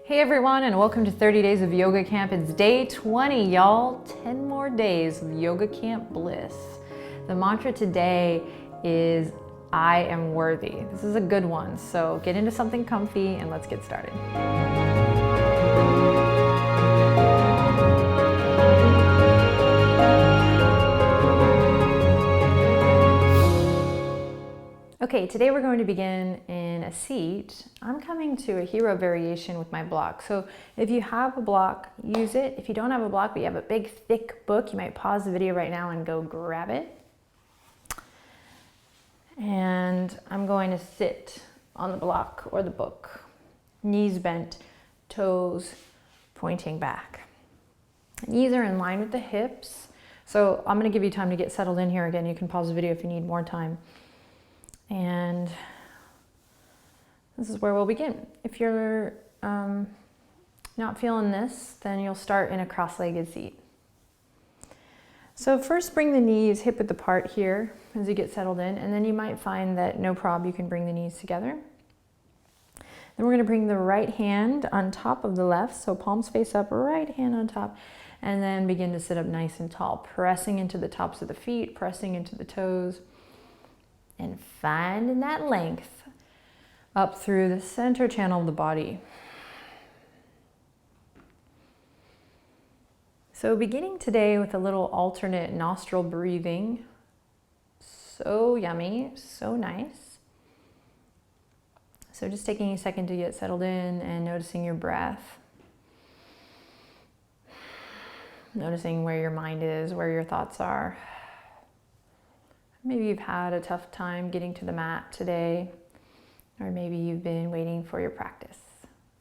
Hey everyone, and welcome to 30 Days of Yoga Camp. It's day 20, y'all. 10 more days of Yoga Camp bliss. The mantra today is, I am worthy. This is a good one, so get into something comfy and let's get started. Okay, today we're going to begin in a seat. I'm coming to a hero variation with my block. So if you have a block, use it. If you don't have a block, but you have a big, thick book, you might pause the video right now and go grab it. And I'm going to sit on the block or the book. Knees bent, toes pointing back. Knees are in line with the hips. So I'm going to give you time to get settled in here. Again, you can pause the video if you need more time. And this is where we'll begin. If you're not feeling this, then you'll start in a cross-legged seat. So first bring the knees hip-width apart here as you get settled in, and then you might find that no problem, you can bring the knees together. Then we're going to bring the right hand on top of the left, so palms face up, right hand on top, and then begin to sit up nice and tall, pressing into the tops of the feet, pressing into the toes, and finding that length up through the center channel of the body. So beginning today with a little alternate nostril breathing. So yummy, so nice. So just taking a second to get settled in and noticing your breath. Noticing where your mind is, where your thoughts are. Maybe you've had a tough time getting to the mat today, or maybe you've been waiting for your practice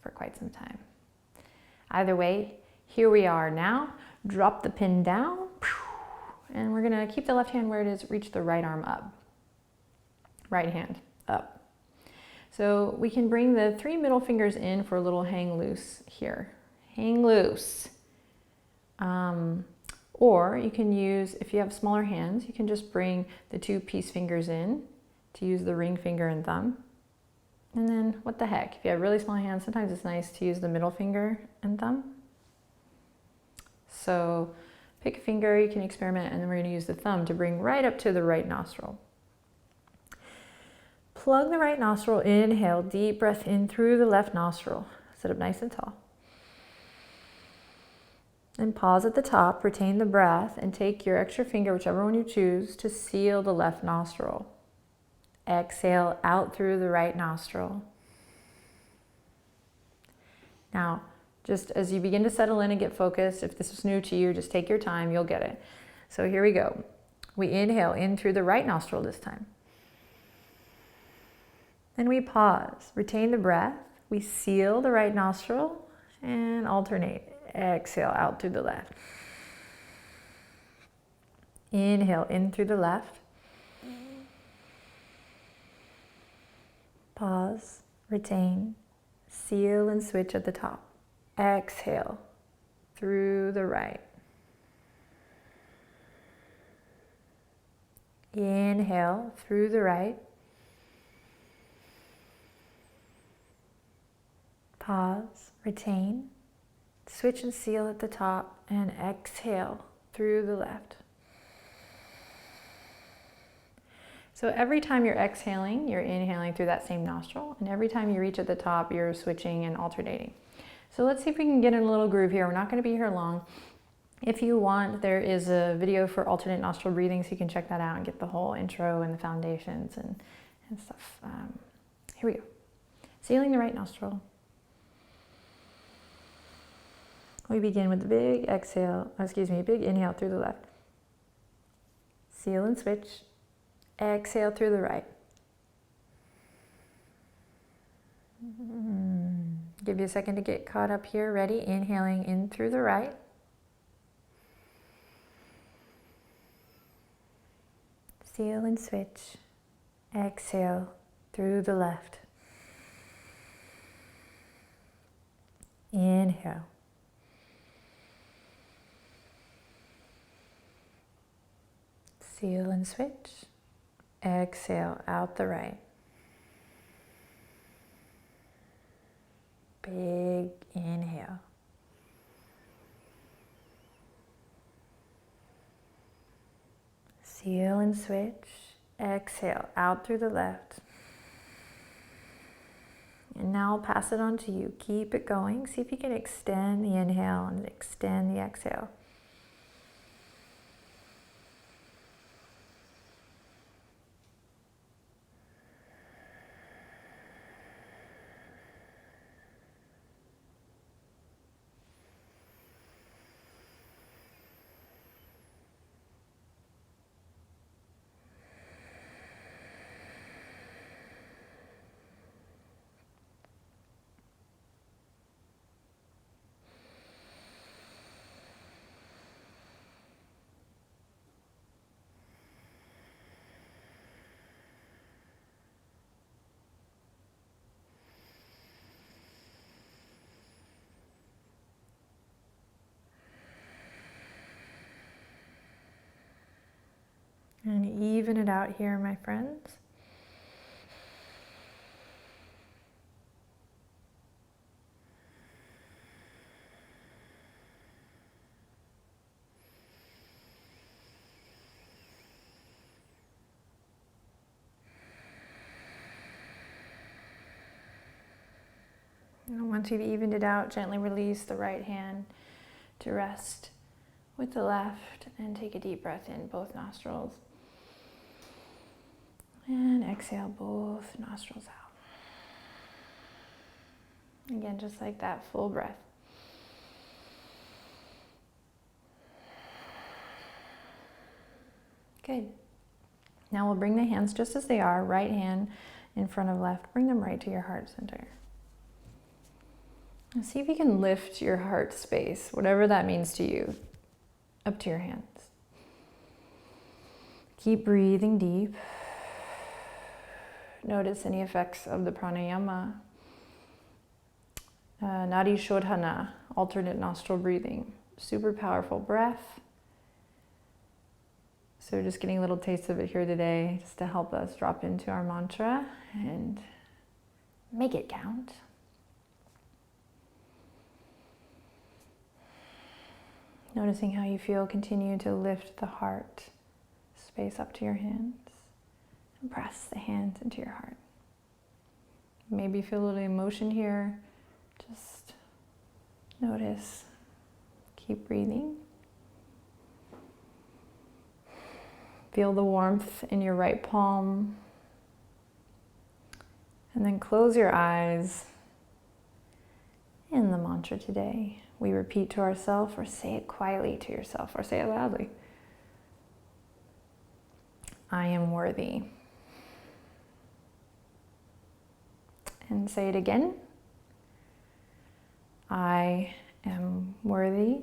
for quite some time. Either way, here we are now. Drop the pin down, and we're gonna keep the left hand where it is, reach the right arm up. Right hand up. So we can bring the 3 middle fingers in for a little hang loose here. Hang loose. Or you can use, if you have smaller hands, you can just bring the 2 peace fingers in to use the ring finger and thumb. And then what the heck, if you have really small hands, sometimes it's nice to use the middle finger and thumb. So pick a finger, you can experiment, and then we're going to use the thumb to bring right up to the right nostril. Plug the right nostril, inhale, deep breath in through the left nostril. Sit up nice and tall. And pause at the top, retain the breath, and take your extra finger, whichever one you choose, to seal the left nostril. Exhale out through the right nostril. Now, just as you begin to settle in and get focused, if this is new to you, just take your time, you'll get it. So here we go. We inhale in through the right nostril this time. Then we pause, retain the breath, we seal the right nostril, and alternate. Exhale out through the left. Inhale in through the left. Pause, retain, seal and switch at the top. Exhale through the right. Inhale through the right. Pause, retain. Switch and seal at the top, and exhale through the left. So every time you're exhaling, you're inhaling through that same nostril, and every time you reach at the top, you're switching and alternating. So let's see if we can get in a little groove here. We're not going to be here long. If you want, there is a video for alternate nostril breathing, so you can check that out and get the whole intro and the foundations and stuff. Here we go. Sealing the right nostril. We begin with a big exhale, big inhale through the left. Seal and switch. Exhale through the right. Give you a second to get caught up here. Ready? Inhaling in through the right. Seal and switch. Exhale through the left. Inhale. Seal and switch. Exhale out the right. Big and switch. Exhale out through the left. And now I'll pass it on to you. Keep it going. See if you can extend the inhale and extend the exhale. And even it out here, my friends. And once you've evened it out, gently release the right hand to rest with the left and take a deep breath in both nostrils. And exhale both nostrils out. Again, just like that, full breath. Good. Now we'll bring the hands just as they are, right hand in front of left. Bring them right to your heart center. And see if you can lift your heart space, whatever that means to you, up to your hands. Keep breathing deep. Notice any effects of the pranayama. Nadi Shodhana, alternate nostril breathing. Super powerful breath. So we're just getting a little taste of it here today, just to help us drop into our mantra and make it count. Noticing how you feel, continue to lift the heart space up to your hands. And press the hands into your heart. Maybe feel a little emotion here. Just notice. Keep breathing. Feel the warmth in your right palm. And then close your eyes. In the mantra today, we repeat to ourselves, or say it quietly to yourself, or say it loudly. I am worthy. And say it again. I am worthy.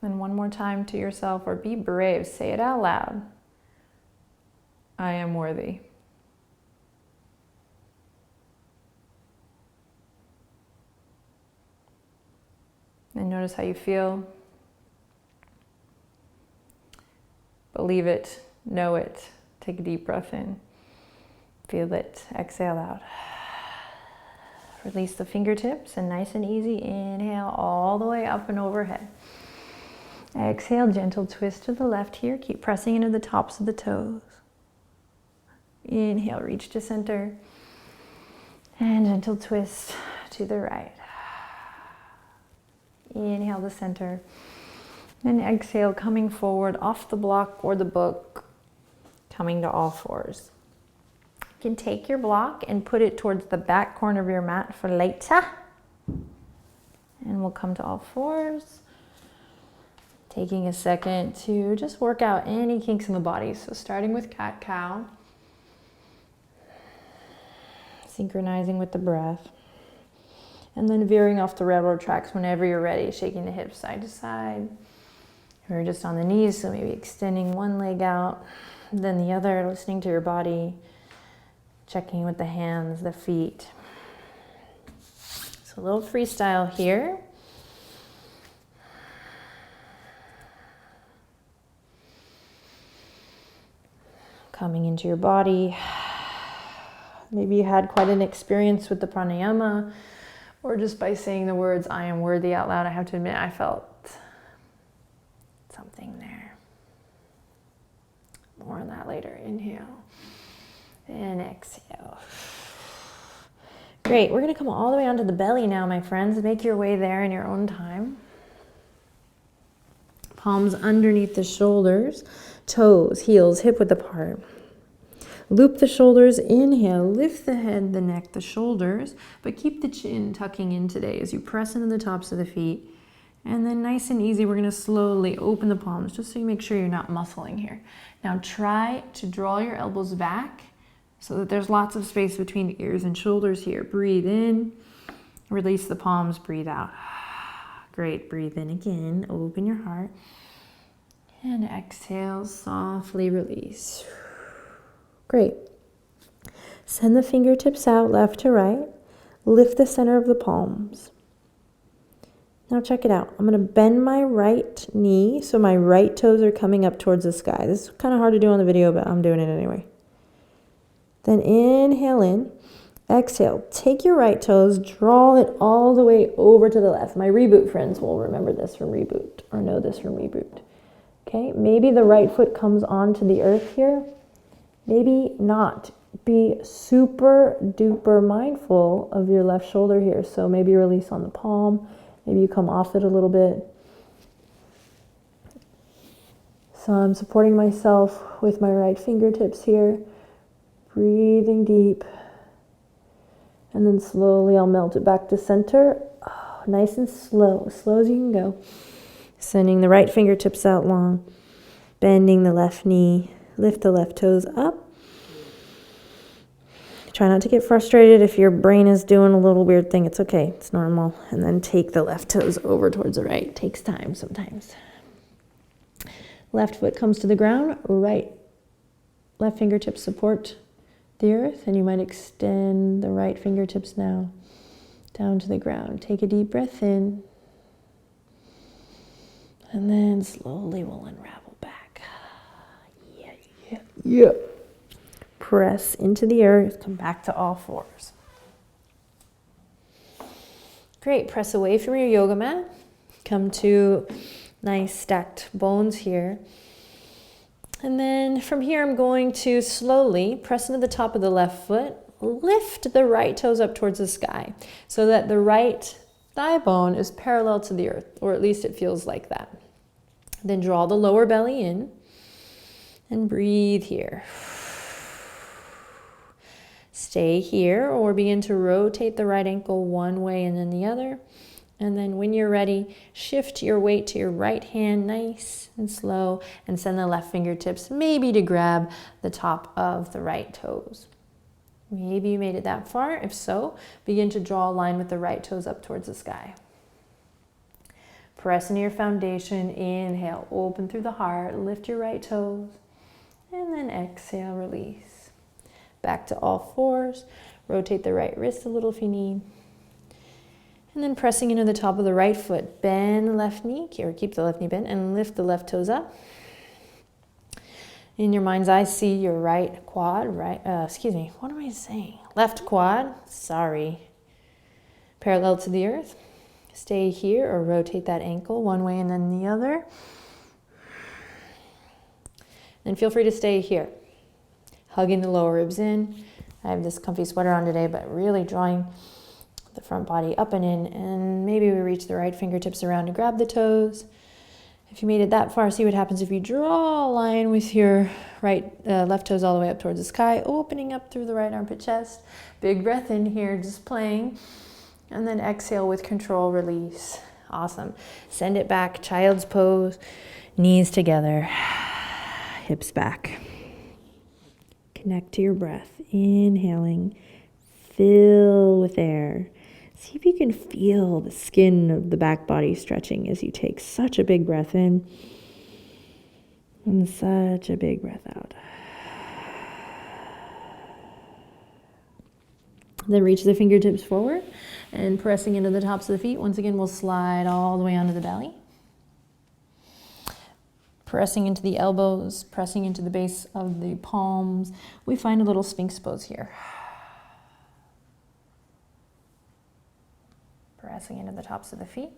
And one more time to yourself, or be brave, say it out loud. I am worthy. And notice how you feel. Believe it, know it. Take a deep breath in. Feel it, exhale out. Release the fingertips and nice and easy, inhale all the way up and overhead. Exhale, gentle twist to the left here. Keep pressing into the tops of the toes. Inhale, reach to center. And gentle twist to the right. Inhale to center. And exhale, coming forward off the block or the book, coming to all fours. You can take your block and put it towards the back corner of your mat for later. And we'll come to all fours. Taking a second to just work out any kinks in the body. So starting with cat-cow. Synchronizing with the breath. And then veering off the railroad tracks whenever you're ready. Shaking the hips side to side. We're just on the knees, so maybe extending one leg out, then the other, listening to your body. Checking with the hands, the feet. So a little freestyle here. Coming into your body. Maybe you had quite an experience with the pranayama, or just by saying the words, I am worthy out loud. I have to admit, I felt something there. More on that later. Inhale and exhale. Great, we're gonna come all the way onto the belly now, my friends. Make your way there in your own time. Palms underneath the shoulders, toes, heels, hip width apart. Loop the shoulders, inhale, lift the head, the neck, the shoulders, but keep the chin tucking in today as you press into the tops of the feet. And then nice and easy, we're gonna slowly open the palms just so you make sure you're not muscling here. Now try to draw your elbows back so that there's lots of space between the ears and shoulders here. Breathe in, release the palms, breathe out. Great, breathe in again, open your heart. And exhale, softly release. Great. Send the fingertips out left to right. Lift the center of the palms. Now check it out. I'm going to bend my right knee so my right toes are coming up towards the sky. This is kind of hard to do on the video, but I'm doing it anyway. Then inhale in, exhale, take your right toes, draw it all the way over to the left. My reboot friends will remember this from reboot or know this from reboot. Okay, maybe the right foot comes onto the earth here, maybe not. Be super duper mindful of your left shoulder here. So maybe release on the palm, maybe you come off it a little bit. So I'm supporting myself with my right fingertips here. Breathing deep, and then slowly I'll melt it back to center. Oh, nice and slow as you can go. Sending the right fingertips out long, bending the left knee, lift the left toes up. Try not to get frustrated if your brain is doing a little weird thing. It's okay, it's normal. And then take the left toes over towards the right. It takes time sometimes. Left foot comes to the ground, left fingertips support the earth, and you might extend the right fingertips now down to the ground. Take a deep breath in, and then slowly we'll unravel back. Yeah. Press into the earth, come back to all fours. Great, press away from your yoga mat. Come to nice stacked bones here. And then from here, I'm going to slowly press into the top of the left foot, lift the right toes up towards the sky so that the right thigh bone is parallel to the earth, or at least it feels like that. Then draw the lower belly in and breathe here. Stay here or begin to rotate the right ankle one way and then the other. And then when you're ready, shift your weight to your right hand, nice and slow, and send the left fingertips maybe to grab the top of the right toes. Maybe you made it that far. If so, begin to draw a line with the right toes up towards the sky. Press into your foundation, inhale, open through the heart, lift your right toes, and then exhale, release. Back to all fours, rotate the right wrist a little if you need. And then pressing into the top of the right foot, bend the left knee, or keep the left knee bent, and lift the left toes up. In your mind's eye, see your right quad, what am I saying? Left quad, parallel to the earth. Stay here or rotate that ankle one way and then the other. And feel free to stay here. Hugging the lower ribs in. I have this comfy sweater on today, but really drawing the front body up and in, and maybe we reach the right fingertips around to grab the toes. If you made it that far, see what happens if you draw a line with your left toes all the way up towards the sky, opening up through the right armpit chest. Big breath in here, just playing. And then exhale with control, release. Awesome. Send it back, child's pose, knees together, hips back. Connect to your breath, inhaling, fill with air. See if you can feel the skin of the back body stretching as you take such a big breath in and such a big breath out. Then reach the fingertips forward and pressing into the tops of the feet. Once again, we'll slide all the way onto the belly. Pressing into the elbows, pressing into the base of the palms. We find a little Sphinx pose here. Pressing into the tops of the feet.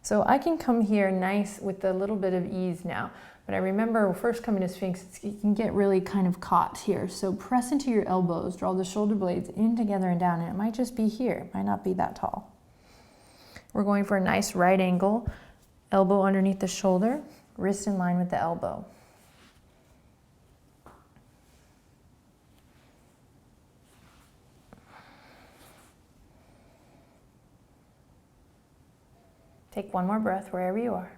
So I can come here nice with a little bit of ease now, But I remember first coming to Sphinx, you can get really kind of caught here. So press into your elbows, draw the shoulder blades in together and down, and it might just be here, it might not be that tall. We're going for a nice right angle, elbow underneath the shoulder, wrist in line with the elbow. Take one more breath wherever you are.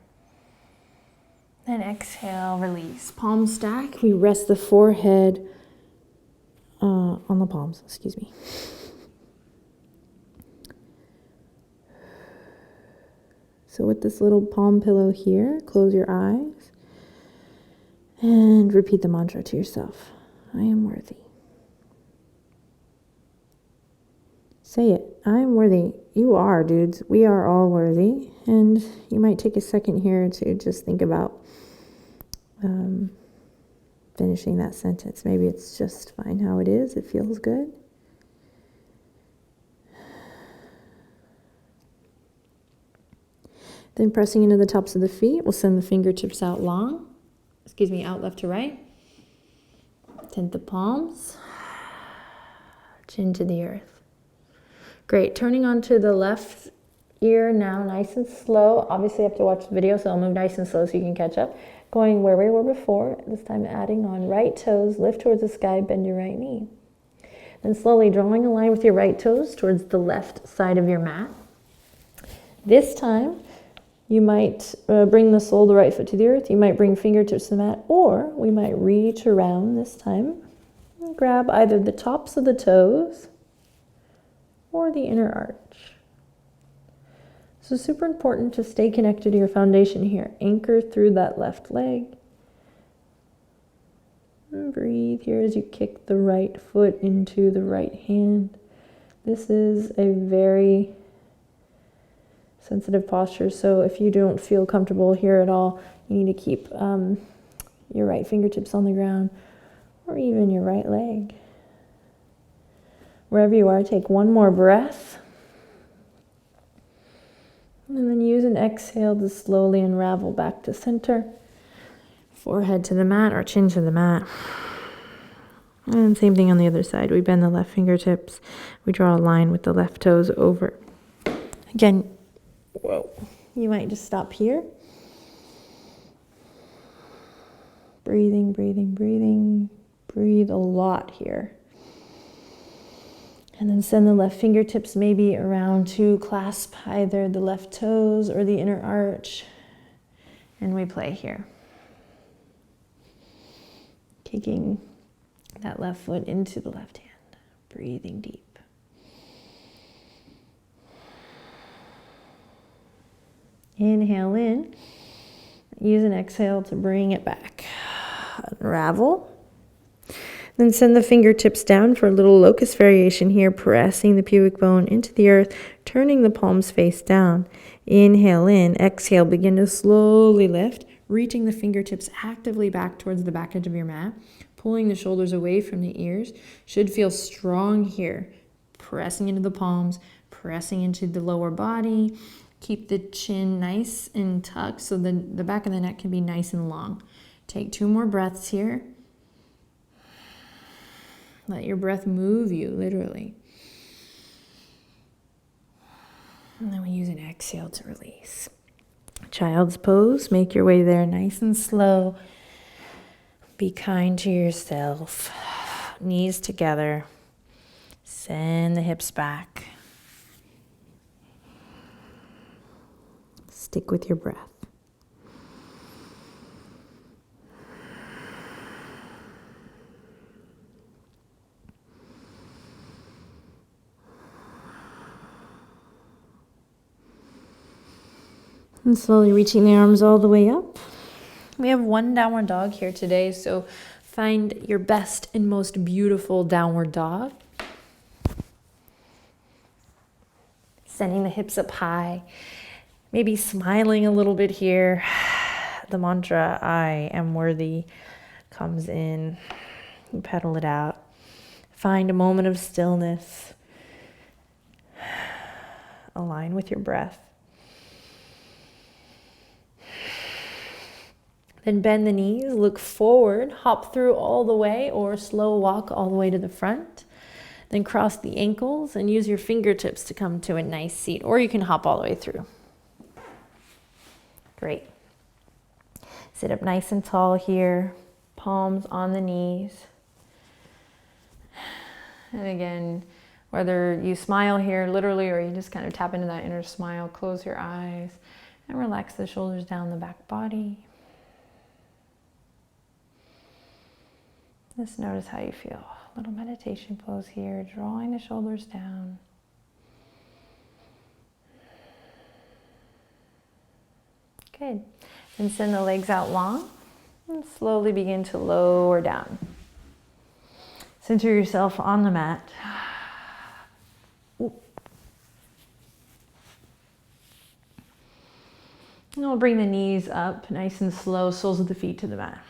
Then exhale, release. Palm stack. We rest the forehead on the palms, excuse me. So with this little palm pillow here, close your eyes and repeat the mantra to yourself. I am worthy. Say it. I am worthy. You are, dudes. We are all worthy. And you might take a second here to just think about finishing that sentence. Maybe it's just fine how it is. It feels good. Then pressing into the tops of the feet, we'll send the fingertips out long. Out left to right. Tent the palms. Chin to the earth. Great. Turning onto the left ear now, nice and slow. Obviously, you have to watch the video, so I'll move nice and slow so you can catch up. Going where we were before, this time adding on right toes, lift towards the sky, bend your right knee. Then slowly drawing a line with your right toes towards the left side of your mat. This time, you might bring the sole of the right foot to the earth. You might bring fingertips to the mat, or we might reach around this time and grab either the tops of the toes or the inner arch. So super important to stay connected to your foundation here. Anchor through that left leg. And breathe here as you kick the right foot into the right hand. This is a very sensitive posture, so if you don't feel comfortable here at all, you need to keep your right fingertips on the ground or even your right leg. Wherever you are, take one more breath. And then use an exhale to slowly unravel back to center. Forehead to the mat or chin to the mat. And same thing on the other side. We bend the left fingertips. We draw a line with the left toes over. Again, you might just stop here. Breathing, breathing, breathing. Breathe a lot here. And then send the left fingertips maybe around to clasp either the left toes or the inner arch. And we play here. Kicking that left foot into the left hand. Breathing deep. Inhale in. Use an exhale to bring it back. Unravel. Then send the fingertips down for a little locust variation here, pressing the pubic bone into the earth, turning the palms face down. Inhale in, exhale, begin to slowly lift, reaching the fingertips actively back towards the back edge of your mat, pulling the shoulders away from the ears. Should feel strong here, pressing into the palms, pressing into the lower body. Keep the chin nice and tucked so the back of the neck can be nice and long. Take 2 more breaths here. Let your breath move you, literally. And then we use an exhale to release. Child's pose, make your way there nice and slow. Be kind to yourself. Knees together. Send the hips back. Stick with your breath. And slowly reaching the arms all the way up. We have 1 downward dog here today, so find your best and most beautiful downward dog. Sending the hips up high. Maybe smiling a little bit here. The mantra, I am worthy, comes in. You pedal it out. Find a moment of stillness. Align with your breath. Then bend the knees, look forward, hop through all the way, or slow walk all the way to the front. Then cross the ankles and use your fingertips to come to a nice seat, or you can hop all the way through. Great. Sit up nice and tall here, palms on the knees. And again, whether you smile here literally or you just kind of tap into that inner smile, close your eyes and relax the shoulders down the back body. Just notice how you feel. Little meditation pose here, drawing the shoulders down. Good. Then send the legs out long and slowly begin to lower down. Center yourself on the mat. And we'll bring the knees up nice and slow, soles of the feet to the mat.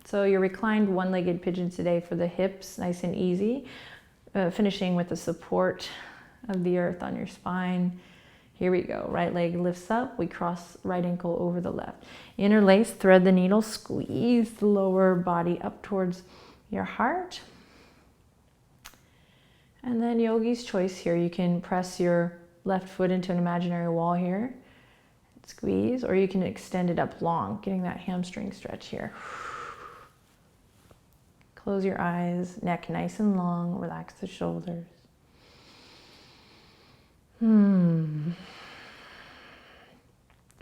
So your reclined one-legged pigeon today for the hips, nice and easy. Finishing with the support of the earth on your spine. Here we go. Right leg lifts up. We cross right ankle over the left. Interlace, thread the needle, squeeze the lower body up towards your heart. And then yogi's choice here. You can press your left foot into an imaginary wall here. Squeeze, or you can extend it up long, getting that hamstring stretch here. Close your eyes, neck nice and long, relax the shoulders.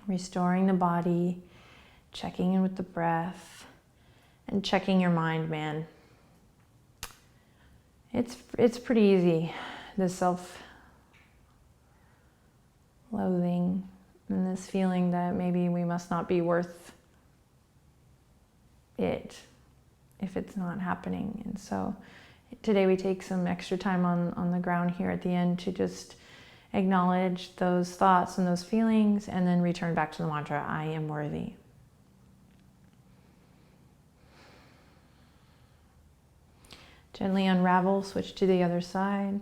Restoring the body, checking in with the breath, and checking your mind, man. It's pretty easy, this self-loathing and this feeling that maybe we must not be worth it if it's not happening. And so today we take some extra time on the ground here at the end to just acknowledge those thoughts and those feelings, and then return back to the mantra, I am worthy. Gently unravel, switch to the other side.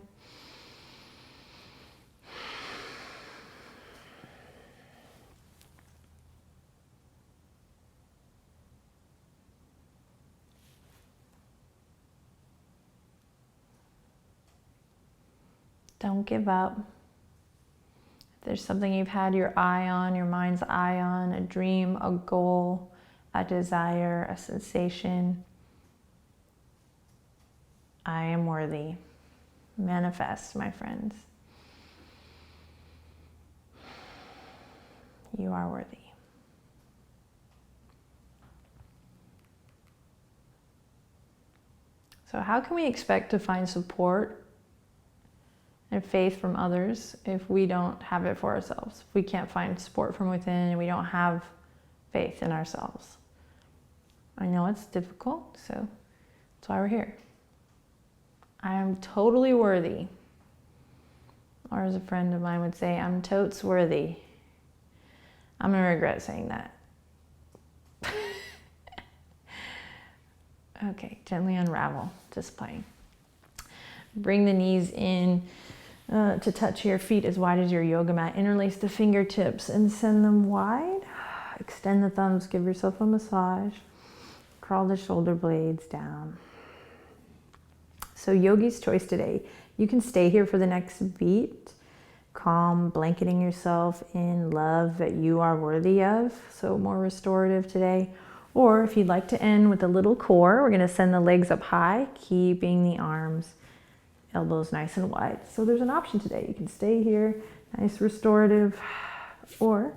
Don't give up. If there's something you've had your eye on, your mind's eye on, a dream, a goal, a desire, a sensation, I am worthy. Manifest, my friends. You are worthy. So how can we expect to find support and faith from others if we don't have it for ourselves? If we can't find support from within and we don't have faith in ourselves. I know it's difficult, so that's why we're here. I am totally worthy. Or as a friend of mine would say, I'm totes worthy. I'm gonna regret saying that. Okay, gently unravel, just playing. Bring the knees in to touch your feet as wide as your yoga mat. Interlace the fingertips and send them wide. Extend the thumbs, give yourself a massage. Crawl the shoulder blades down. So yogi's choice today. You can stay here for the next beat. Calm, blanketing yourself in love that you are worthy of. So more restorative today. Or if you'd like to end with a little core, we're gonna send the legs up high, keeping the arms, elbows nice and wide. So there's an option today. You can stay here, nice restorative, or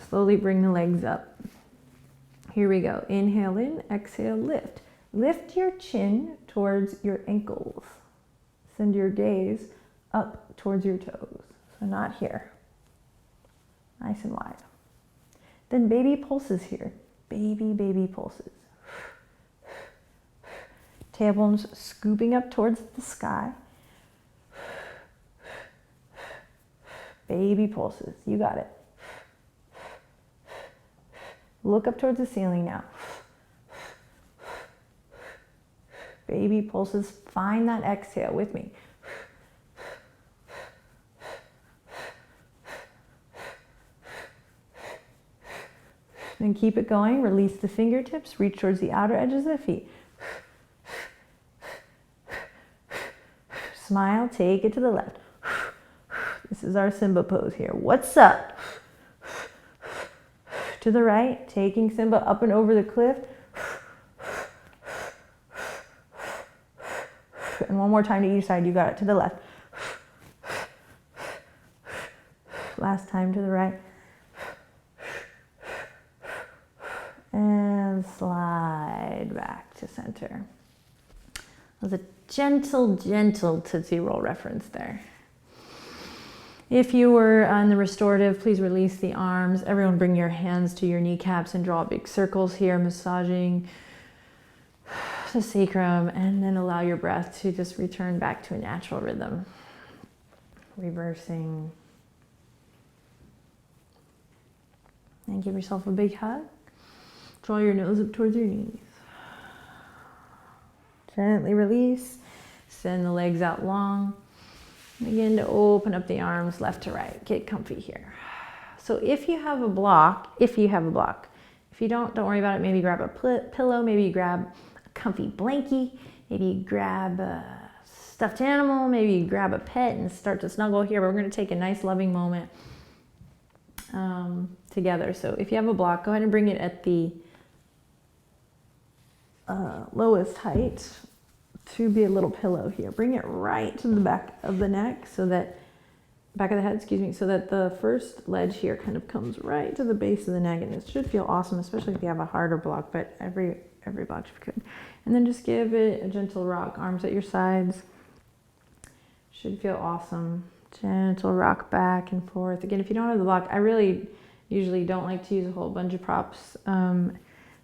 slowly bring the legs up. Here we go. Inhale in, exhale, lift. Lift your chin towards your ankles. Send your gaze up towards your toes. So not here. Nice and wide. Then baby pulses here. Baby pulses. Tailbones scooping up towards the sky. Baby pulses. You got it. Look up towards the ceiling now. Baby pulses. Find that exhale with me. Then keep it going. Release the fingertips. Reach towards the outer edges of the feet. Smile. Take it to the left. This is our Simba pose here. What's up? To the right. Taking Simba up and over the cliff. And one more time to each side. You got it. To the left. Last time to the right. And slide back to center. That was a gentle, gentle Tootsie Roll reference there. If you were on the restorative, please release the arms. Everyone bring your hands to your kneecaps and draw big circles here, massaging the sacrum, and then allow your breath to just return back to a natural rhythm. Reversing. And give yourself a big hug. Draw your nose up towards your knees. Gently release. Send the legs out long. Begin to open up the arms left to right. Get comfy here. So if you have a block, if you don't worry about it. Maybe grab a pillow. Maybe you grab a comfy blankie. Maybe you grab a stuffed animal. Maybe you grab a pet and start to snuggle here. But we're going to take a nice loving moment together. So if you have a block, go ahead and bring it at the lowest height to be a little pillow here. Bring it right to the back of the neck, so that back of the head, excuse me, so that the first ledge here kind of comes right to the base of the neck, and it should feel awesome, especially if you have a harder block, but every block should be good. And then just give it a gentle rock, arms at your sides. Should feel awesome. Gentle rock back and forth. Again, if you don't have the block, I really usually don't like to use a whole bunch of props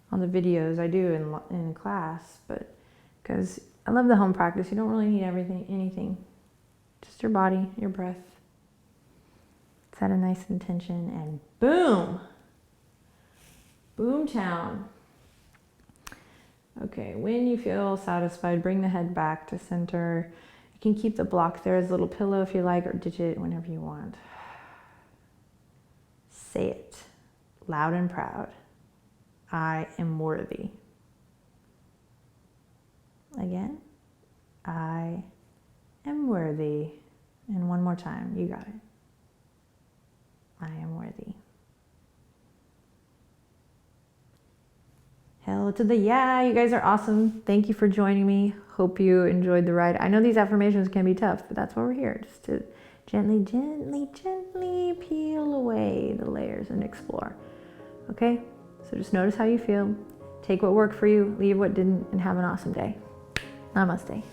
on the videos. I do in class, but because I love the home practice, you don't really need anything. Just your body, your breath. Set a nice intention and boom! Boomtown. Okay, when you feel satisfied, bring the head back to center. You can keep the block there as a little pillow if you like, or ditch it whenever you want. Say it loud and proud. I am worthy. Again, I am worthy. And one more time, you got it. I am worthy. Hell to the yeah, you guys are awesome. Thank you for joining me. Hope you enjoyed the ride. I know these affirmations can be tough, but that's why we're here, just to gently, gently, gently peel away the layers and explore. Okay? So just notice how you feel. Take what worked for you, leave what didn't, and have an awesome day. Namaste.